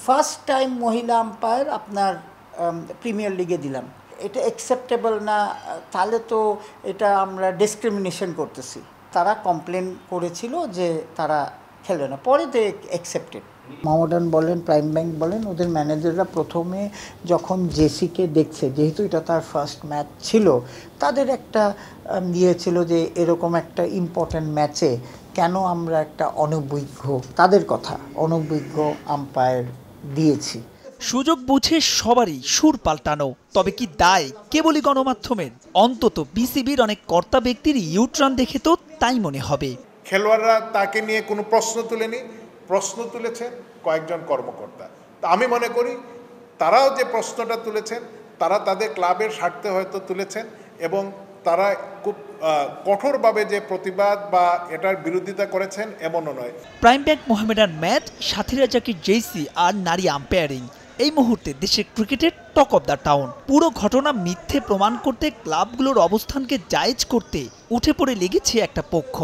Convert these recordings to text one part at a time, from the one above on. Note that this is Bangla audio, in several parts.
ফার্স্ট টাইম মহিলা আম্পায়ার আপনার প্রিমিয়ার লিগে দিলাম, এটা অ্যাকসেপ্টেবল না, তাহলে তো এটা আমরা ডিসক্রিমিনেশন করতেছি। তারা কমপ্লেন করেছিল যে তারা খেলবে না, পরে দে অ্যাকসেপ্টেড। মোহামেডান বলেন, প্রাইম ব্যাংক বলেন, ওদের ম্যানেজাররা প্রথমে যখন জেসিকে দেখছে, যেহেতু এটা তার ফার্স্ট ম্যাচ ছিল, তাদের একটা ছিল যে এরকম একটা ইম্পর্ট্যান্ট ম্যাচে কেন আমরা একটা অনভিজ্ঞ, তাদের কথা অনভিজ্ঞ আম্পায়ার দিয়েছি। সুযোগ বুঝে সবারই সুর পাল্টানো, তবে কি দায় কেবলই গণমাধ্যমের? অন্তত বিসিবির অনেক কর্তা ব্যক্তির ইউটার্ন দেখে তো তাই মনে হবে। খেলোয়াড়রা তাকে নিয়ে কোনো প্রশ্ন তুলেনি, প্রশ্ন তুলেছেন কয়েকজন কর্মকর্তা। তা আমি মনে করি তারাও যে প্রশ্নটা তুলেছেন, তারা তাদের ক্লাবের স্বার্থে হয়তো তুলেছেন, এবং তারা খুব কঠোরভাবে যে প্রতিবাদ বা এটার বিরোধিতা করেছেন এমনও নয়। প্রাইম ব্যাংক মোহামেডান ম্যাচ, সাথীরা জাকির জেসি আর নারী আম্পায়ারিং এই মুহূর্তে দেশের ক্রিকেটের টক অব দ্য টাউন। পুরো ঘটনা মিথ্যে প্রমাণ করতে, ক্লাবগুলোর অবস্থানকে জায়েজ করতে উঠে পড়ে লেগেছে একটা পক্ষ।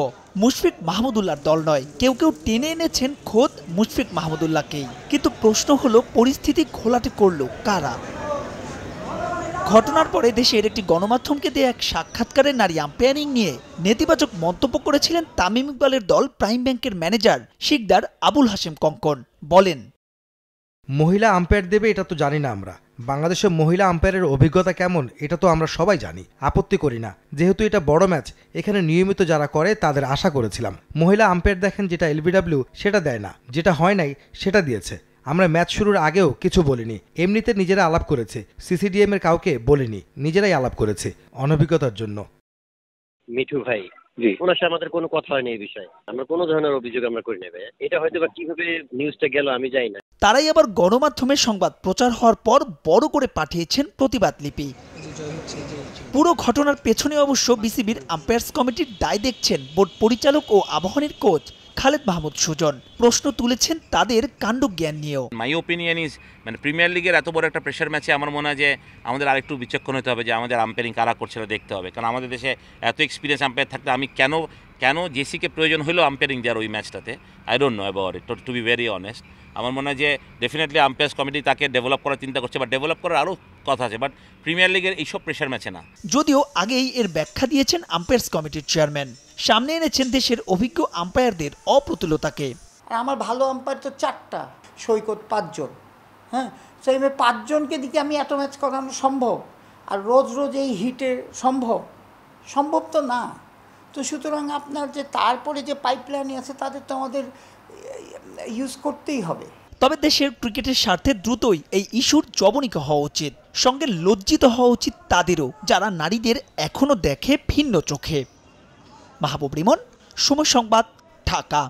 মুশফিক মাহমুদুল্লাহর দল নয়, কেউ কেউ টেনে এনেছেন খোদ মুশফিক মাহমুদুল্লাহকেই। কিন্তু প্রশ্ন হলো, পরিস্থিতি ঘোলাটে করলো কারা? ঘটনার পরে দেশের একটি গণমাধ্যমকে দেয়া এক সাক্ষাৎকারে নারী আম্পায়ারিং নিয়ে নেতিবাচক মন্তব্য করেছিলেন তামিম ইকবালের দল প্রাইম ব্যাংকের ম্যানেজার শিকদার আবুল হাশেম কঙ্কন। বলেন, মহিলা আম্পায়ার দেবে এটা তো জানি না আমরা। বাংলাদেশের মহিলা আম্পায়ারের অভিজ্ঞতা কেমন এটা তো আমরা সবাই জানি, আপত্তি করি না। যেহেতু এটা বড় ম্যাচ, এখানে নিয়মিত যারা করে তাদের আশা করেছিলাম। মহিলা আম্পায়ার দেখেন যেটা এলবিডব্লিউ সেটা দেয় না, যেটা হয় নাই সেটা দিয়েছে। আমরা ম্যাচ শুরুর আগেও কিছু বলিনি, এমনিতে নিজেরা আলাপ করেছে, সিসিডিএম এর কাউকে বলিনি, নিজেরাই আলাপ করেছে অনভিজ্ঞতার জন্য। মিঠু ভাই, ওনার সাথে আমাদের কোনো কথা হয়নি এই বিষয়ে, আমরা কোনো ধরনের অভিযোগ আমরা করি না ভাই। এটা হয়তো বা কিভাবে নিউজটা গেল আমি জানি না। তারাই আবার গণমাধ্যমের সংবাদ প্রচার হওয়ার পর বড় করে পাঠিয়েছেন প্রতিবাদ লিপি। পুরো ঘটনার পেছনে অবশ্য বিসিবির আম্পায়ার্স কমিটির দায় দেখছেন বোর্ড পরিচালক ও আবাহনীর কোচ খালেদ মাহমুদ সুজন। প্রশ্ন তুলেছেন তাদের কাণ্ডজ্ঞান নিয়েও। মাই ওপিনিয়ন ইজ, মানে প্রিমিয়ার লিগের এত বড় একটা প্রেশার ম্যাচে আমার মনে হয় যে আমাদের আরেকটু বিচক্ষণ হতে হবে, যে আমাদের আম্পায়ারিং কারা করছিল দেখতে হবে। কারণ আমাদের দেশে এত এক্সপিরিয়েন্স আম্পায়ার থাকতে আমি কেন জেসিকে প্রয়োজন হলো আম্পায়ারিং দেওয়ার ওই ম্যাচটাতে, I don't know about it, to be very honest. আমার মনে হয় যে ডেফিনেটলি আম্পায়ার্স কমিটি তাকে ডেভেলপ করার চিন্তা করছে, বা ডেভেলপ করার আরও কথা আছে, বাট প্রিমিয়ার লিগের এইসব প্রেশার ম্যাচে না। যদিও আগেই এর ব্যাখ্যা দিয়েছেন আম্পায়ার্স কমিটির চেয়ারম্যান, সামনে এনেছেন দেশের অভিজ্ঞ আম্পায়ারদের অপ্রতুলতাকে। আমার ভালো আম্পায়ার তো 4টা, সৈকত 5 জন। হ্যাঁ, সেই 5 জনকে দিকে আমি এত ম্যাচ করানো সম্ভব? আর রোজ রোজ এই হিটে সম্ভব তো না। তো সুতরাং আপনার যে তারপরে যে পাইপলাইন আছে তাদের তো আমাদের ইউজ করতেই হবে। তবে দেশের ক্রিকেটের স্বার্থে দ্রুতই এই ইস্যুর জবনিকা হওয়া উচিত, সঙ্গে লজ্জিত হওয়া উচিত তাদেরও, যারা নারীদের এখনো দেখে ভিন্ন চোখে। মাহবুব রিমন, সময় সংবাদ, ঢাকা।